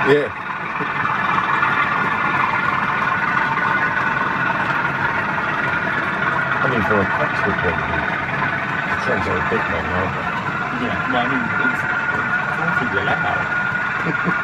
Yeah. I mean, for a Cox football team, the trains are a bit long, aren't they? Yeah, well, I mean, it's 40 your lap out.